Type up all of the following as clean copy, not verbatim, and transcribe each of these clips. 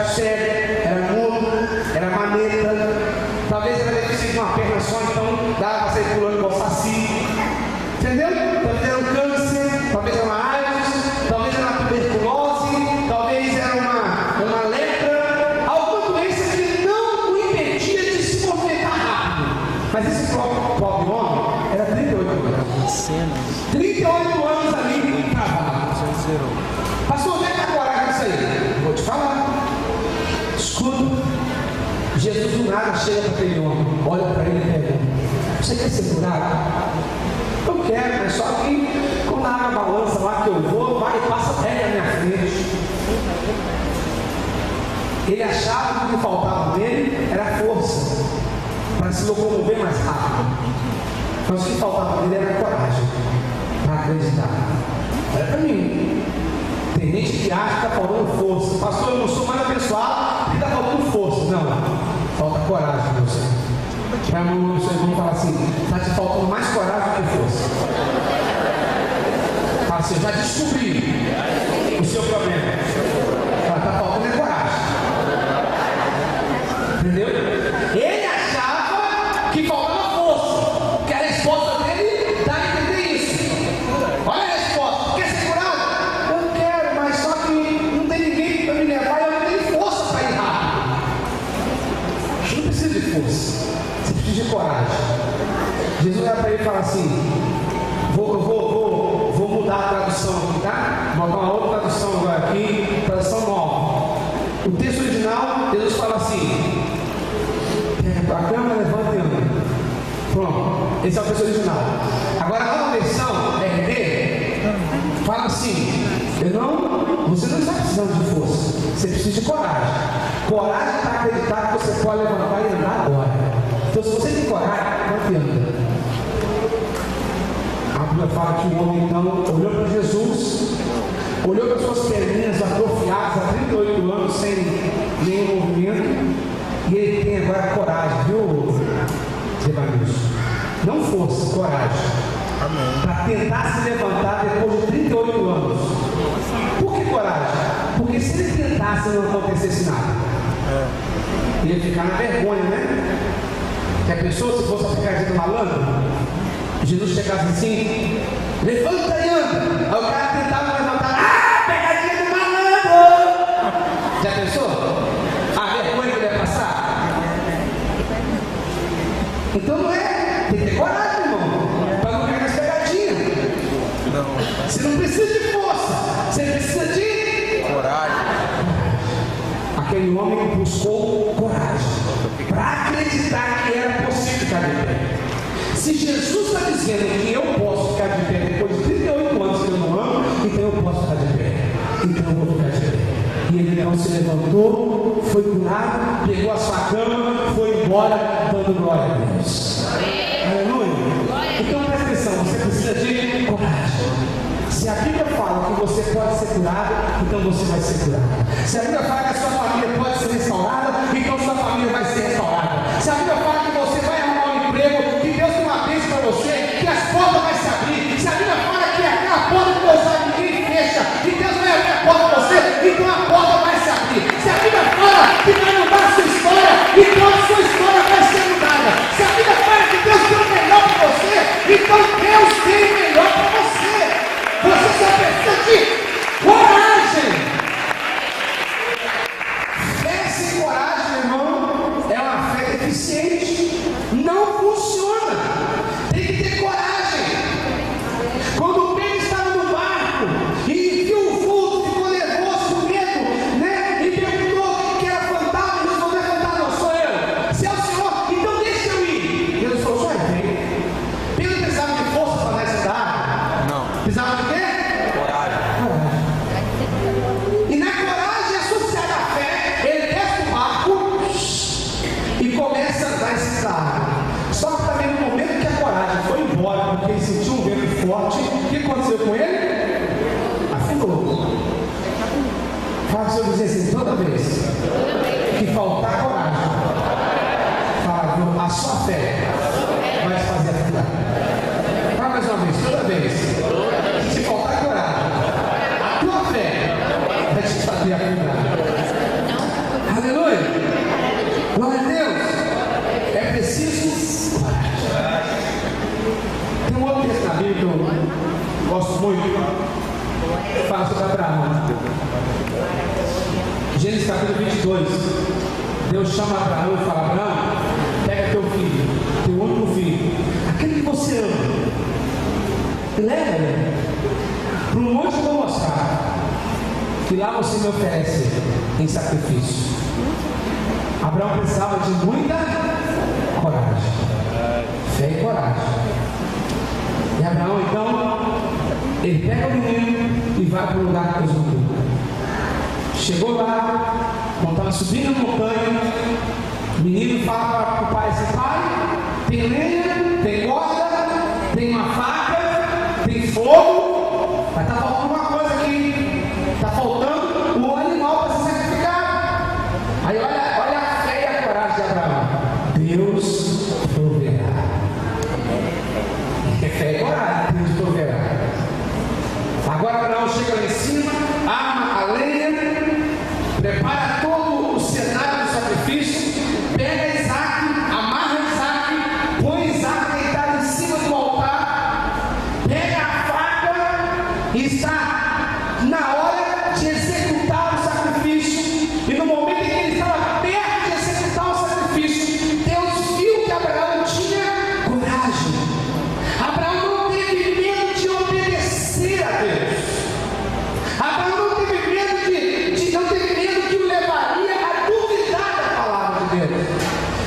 cego, era mudo, era maneta, talvez era deficiente de uma perna só, então dava para sair pulando igual saci. Entendeu? Talvez era um câncer, talvez era uma AIDS, talvez era uma tuberculose, talvez era uma lepra, alguma doença que não o impedia de se movimentar rápido. Mas esse pobre homem era 38 anos. 38 anos ali travado. Pastor, onde é que a coragem disso aí? Vou te falar. Escuta. Jesus do nada chega para aquele homem, olha para ele e pergunta: você quer ser curado? Eu quero, mas só que quando a água balança lá que eu vou, vai e passa regra na minha frente. Ele achava que o que faltava nele era força para se locomover mais rápido. Mas o que faltava nele era coragem para acreditar. Olha para mim. Tem gente que acha que está faltando força. Pastor, eu não sou mais abençoado porque está faltando força. Não, falta coragem, meu Senhor. Para mim, vocês vão falar assim: está te faltando mais coragem do que força. Fala assim: eu já descobri o seu problema. Está faltando é coragem. Entendeu? Ele achava que faltava força, que a resposta dele dá a entender isso. Olha a resposta: quer ser curado? Eu quero, mas só que não tem ninguém para me levar e eu não tenho força para ir rápido. Você não precisa de força, você precisa de coragem. Jesus olha para ele e fala assim: vou mudar a tradução aqui, tá? Vou botar uma outra tradução agora aqui, tradução nova. O texto original, Jesus fala assim: a cama, levanta e anda. Pronto, esse é o texto original. Agora a nova versão, RD, fala assim: você não está precisando de força, você precisa de coragem. Coragem para acreditar que você pode levantar e andar agora. Então, se você tem coragem, levanta e anda. A Bíblia fala que o homem então olhou para Jesus, olhou para suas perninhas atrofiadas há 38 anos sem nenhum movimento, e ele tem agora coragem, viu, Evanilson? Não força, coragem. Para tentar se levantar depois de 38 anos. Por que coragem? Porque se ele tentasse e não acontecesse nada, ele ia ficar na vergonha, né? Que a pessoa, se fosse a picadinha do malandro, Jesus chegasse assim: levanta e anda. Aí o cara tentava levantar: pegadinha do malandro. Já pensou? A vergonha que ele ia passar? Então não é, tem que ter coragem, irmão, para não cair nas pegadinhas. Você não precisa de força, você precisa de coragem. Aquele homem buscou coragem para acreditar que era possível ficar de pé. Se Jesus está dizendo que eu posso ficar de pé depois de 38 anos que eu não amo, então eu posso ficar de pé. Então eu vou ficar de pé. E ele então se levantou, foi curado, pegou a sua cama, foi embora, dando glória a Deus. Aleluia. Então presta atenção, você precisa de coragem. Se a Bíblia fala que você pode ser curado, então você vai ser curado. Se a Bíblia fala que a sua família pode ser restaurada, então sua família vai ser restaurada. Se a Bíblia fala que você vai arrumar um emprego, que Deus tem uma bênção para você, que as portas vão se abrir. Se a Bíblia fala que aquela porta que você abre ninguém fecha, que Deus vai abrir a porta para você, então a porta vai se abrir. Se a Bíblia fala que vai mudar a sua história, então a sua história vai ser mudada. Se a Bíblia fala que Deus tem o melhor para você, então Deus tem o melhor para você. Você só precisa de coragem. Fé sem coragem, irmão, é uma fé deficiente. Não funciona. Tem que ter coragem. Quando o Pedro estava no barco e viu o vulto, ficou nervoso, com medo, né? E perguntou que era fantasma, e respondeu: fantasma, não sou eu. Se é o Senhor, então deixa eu ir. Jesus falou: só vem. Pedro precisava de força para descer da água? Não. Precisava de quê? E na coragem associada à fé, ele desce do barco e começa a andar esse carro. Só que também no momento que a coragem foi embora, porque ele sentiu um vento forte, o que aconteceu com ele? Afundou. Fala para o seu vizinho assim: toda vez que faltar coragem, fala: a sua fé vai te fazer afundar. Fala mais uma vez: toda vez que faltar coragem, a tua fé vai te fazer afundar. Glória a Deus. É preciso coragem. Tem um outro texto na Bíblia que eu gosto muito. Fala sobre Abraão. Gênesis capítulo 22. Deus chama Abraão e fala: Abraão, pega teu filho, teu único filho, aquele que você ama, e leva ele para um monte que eu vou mostrar, e lá você me oferece em sacrifício. Abraão precisava de muita coragem, fé e coragem. E Abraão então, ele pega o menino e vai para o lugar que Deus mandou. Chegou lá, quando estava subindo a montanha, o menino fala para o pai assim: pai, tem lenha, tem corda, tem uma faca, tem fogo, mas está faltando uma coisa aqui, está faltando o animal para ser sacrificado. Aí olha a fé e a coragem de Abraão. Deus proverá. É fé e coragem, Deus proverá. Agora Abraão chega lá em cima, arma a lenha, prepara todo o cenário do sacrifício, pega Isaac, amarra Isaac, põe Isaac deitado em cima do altar, pega a faca e está na hora de executar o sacrifício. E no momento em que ele estava perto de executar o sacrifício, Deus viu que Abraão tinha coragem. Abraão não teve medo de obedecer a Deus. Abraão não teve medo não teve medo que o levaria a duvidar da palavra de Deus.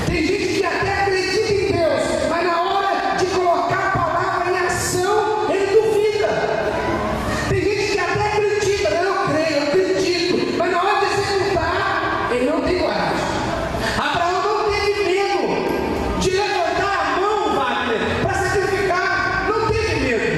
Tem gente que até acredita em Deus, mas na hora de colocar a palavra em ação, ele duvida. Tem gente que até acredita: eu creio, eu acredito, mas na hora de executar, ele não tem coragem. Abraão não teve medo de levantar a mão, Wagner, para sacrificar. Não teve medo.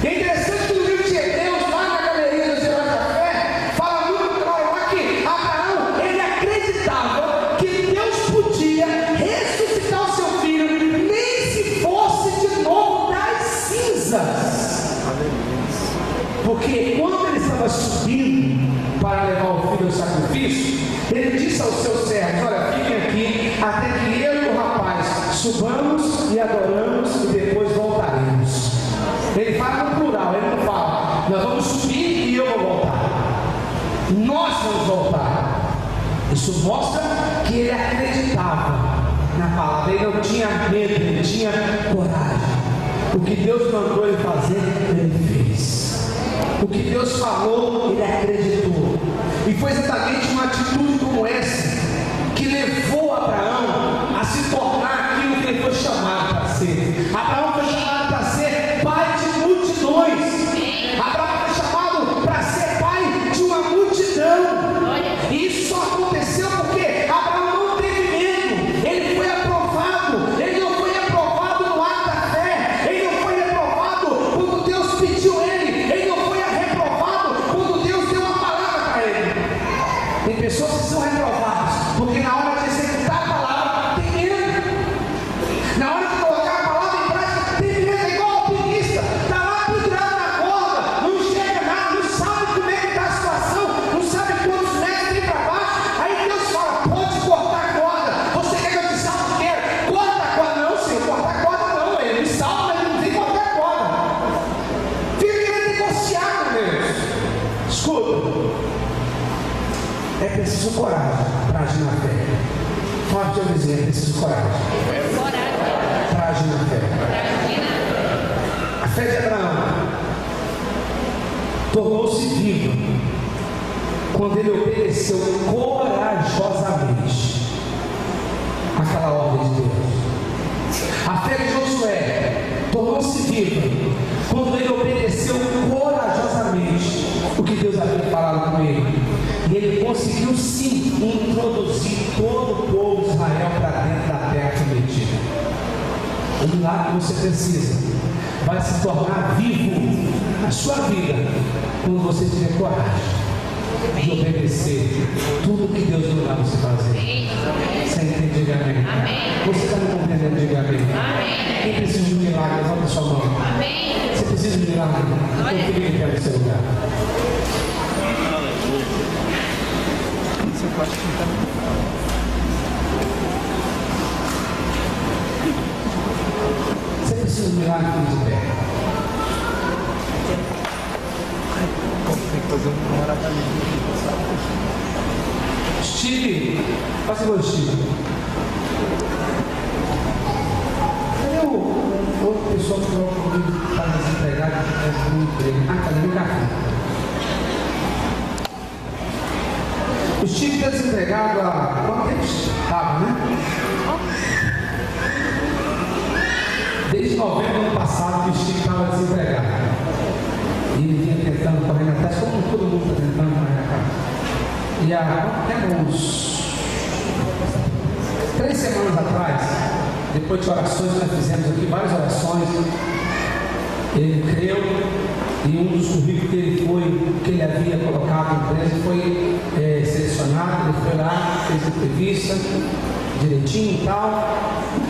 E é interessante que no livro de Hebreus, lá na galeria dos Heróis da Fé, fala muito claro lá que Abraão, ele acreditava que Deus podia ressuscitar o seu filho, nem se fosse de novo das cinzas. Porque quando ele estava subindo para levar o filho ao sacrifício, ele disse aos seus servos: olha, fiquem aqui até que eu e o rapaz subamos e adoramos e depois voltaremos. Ele fala no plural, ele não fala nós vamos subir e eu vou voltar. Nós vamos voltar. Isso mostra que ele acreditava na palavra, ele não tinha medo, ele tinha coragem. O que Deus mandou ele fazer, ele fez. O que Deus falou, ele acreditou. E foi exatamente uma atitude como essa que levou Abraão a se tornar aquilo que ele foi chamado para ser. Abraão foi chamado para ser pai de multidões. Abraão foi chamado para ser pai de uma multidão. E isso só aconteceu porque Abraão não teve medo. Ele foi aprovado. Ele não foi aprovado no ato da fé. Ele não foi aprovado quando Deus pediu ele. Ele não foi reprovado quando Deus deu uma palavra para ele. Tem pessoas que são reprovadas porque na hora de executar a palavra tem medo. Na hora de colocar a palavra em prática tem medo. É igual alpinista, está lá pendurado na corda, não enxerga nada, não sabe como é que está a situação, não sabe quantos metros tem para baixo. Aí Deus fala: pode cortar a corda. Você quer que eu te salve? Quero. Corta a corda. Não, Senhor, cortar a corda não. Ele me salva, mas ele não tem que cortar a corda. Fica querendo negociar com Deus. Escuta. É preciso coragem para agir na fé. Fala para o teu vizinho: é preciso coragem para agir na fé. A fé de Abraão tornou-se viva quando ele obedeceu corajosamente aquela ordem de Deus. A fé de Josué tornou-se viva quando ele obedeceu corajosamente o que Deus havia falado com ele. E ele conseguiu sim introduzir todo o povo de Israel para dentro da terra prometida. O milagre que você precisa vai se tornar vivo na sua vida quando você tiver coragem de obedecer tudo que Deus mandar você fazer. Você entende? Diga amém. Você está me compreendendo? Diga amém. Quem precisa de um milagre, levanta sua mão. Você precisa de um milagre? Então fique em pé no seu lugar. Você pode tentar. milagres de pé. Tem que fazer um maravilhoso. Steve, passa agora, Steve. Cadê o outro pessoal que coloca comigo para desempregado que faz um emprego? Ah, cadê o café? O Steve está desempregado há quanto tempo estava, né? Desde novembro do ano passado que o Steve estava desempregado. E ele vinha tentando correr atrás, como todo mundo está tentando correr atrás. E há uns 3 semanas atrás, depois de orações que nós fizemos aqui, várias orações, ele creu e um dos currículos que ele havia colocado na empresa foi selecionado. Ele foi lá, fez entrevista direitinho e tal,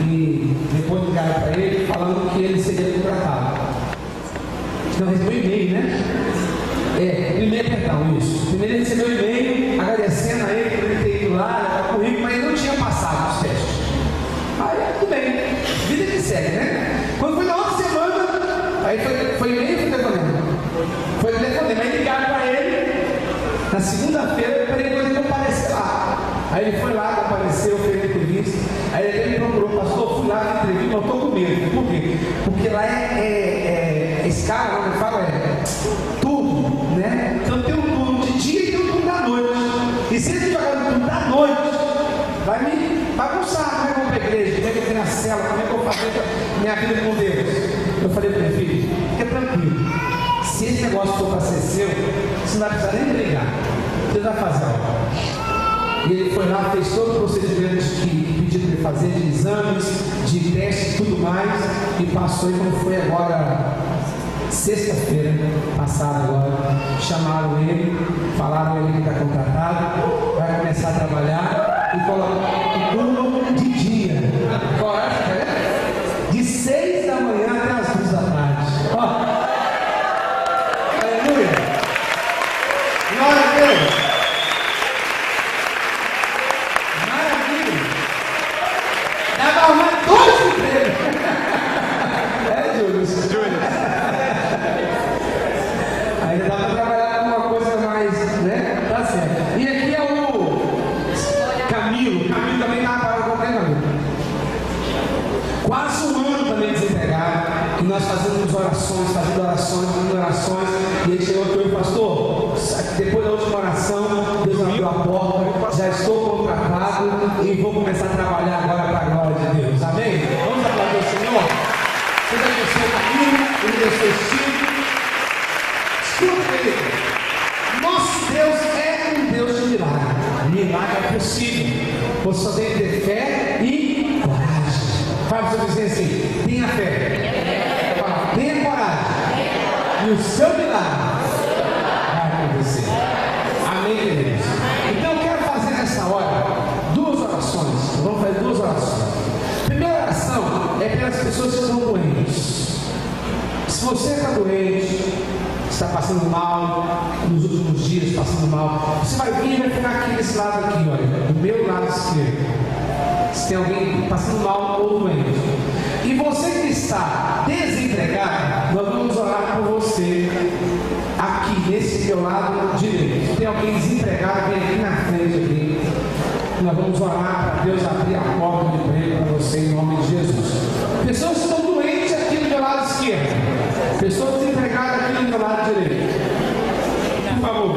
e depois ligaram para ele falando que ele seria contratado. Então recebeu e-mail, né? Primeiro, perdão, isso. Primeiro ele recebeu e-mail agradecendo a ele por ele ter ido lá, levar o currículo, mas ele não tinha passado os testes. Aí tudo bem, vida que segue, né? Quando foi na outra semana, aí foi e-mail e foi telefonema. Foi telefonema, aí ligaram para ele na segunda-feira para ele comparecer lá. Aí ele foi lá, apareceu, fez a entrevista. Aí ele me procurou, pastor, fui lá na entrevista, mas eu estou com medo. Por quê? Porque lá esse cara, onde fala, turno, né? Então tem um turno de dia e tem um turno da noite. E se ele jogar no turno da noite, vai me bagunçar, como é que eu vou para a igreja, como é que eu vou na cela, como é que eu vou fazer minha vida com Deus. Eu falei para ele, filho, fica tranquilo. Se esse negócio for para ser seu, você não vai precisar nem brigar. Você vai fazer algo. E ele foi lá, fez todo o procedimento que pediu para ele fazer, de exames, de testes e tudo mais, e passou. E quando foi agora, sexta-feira passada agora, chamaram ele, falaram ele que está contratado, vai começar a trabalhar e colocar o turno de dia. Correto, né? De 6 da manhã até as 2 da tarde. Ó. Aleluia! Glória a Deus! Arrumar 2 empregos. Júlio. Ainda dá para trabalhar com uma coisa mais, né? Tá certo. E aqui é o Camilo. Camilo também está parado com o Camilo. Quase um ano também desempregado. E nós fazendo orações. E ele chegou aqui e falou, pastor, depois da última oração, Deus abriu a porta, já estou contratado e vou começar a trabalhar agora para a glória de Deus. Amém? Vamos aplaudir o Senhor? Seja que o seu caminho, ele deu seu estilo. Escuta, querido. Nosso Deus é um Deus de milagre. Milagre é possível. Você só tem que ter fé e coragem. Fala para você dizer assim, tenha fé. Tenha coragem. E o seu milagre vai acontecer. Amém, queridos? Então eu quero fazer nessa hora 2 orações. Vamos fazer 2 orações. A primeira oração é pelas pessoas que estão doentes. Se você está doente, está passando mal, nos últimos dias passando mal, você vai vir e vai ficar aqui desse lado aqui, olha, do meu lado esquerdo. Se tem alguém passando mal ou doente. E você que está desempregado, nós vamos orar por você aqui, nesse seu lado direito. Se tem alguém desempregado, vem aqui na frente aqui. Nós vamos orar para Deus abrir a porta de emprego para você em nome de Jesus. Pessoas que estão doentes aqui do meu lado esquerdo. Pessoas desempregadas aqui do meu lado direito. Por favor.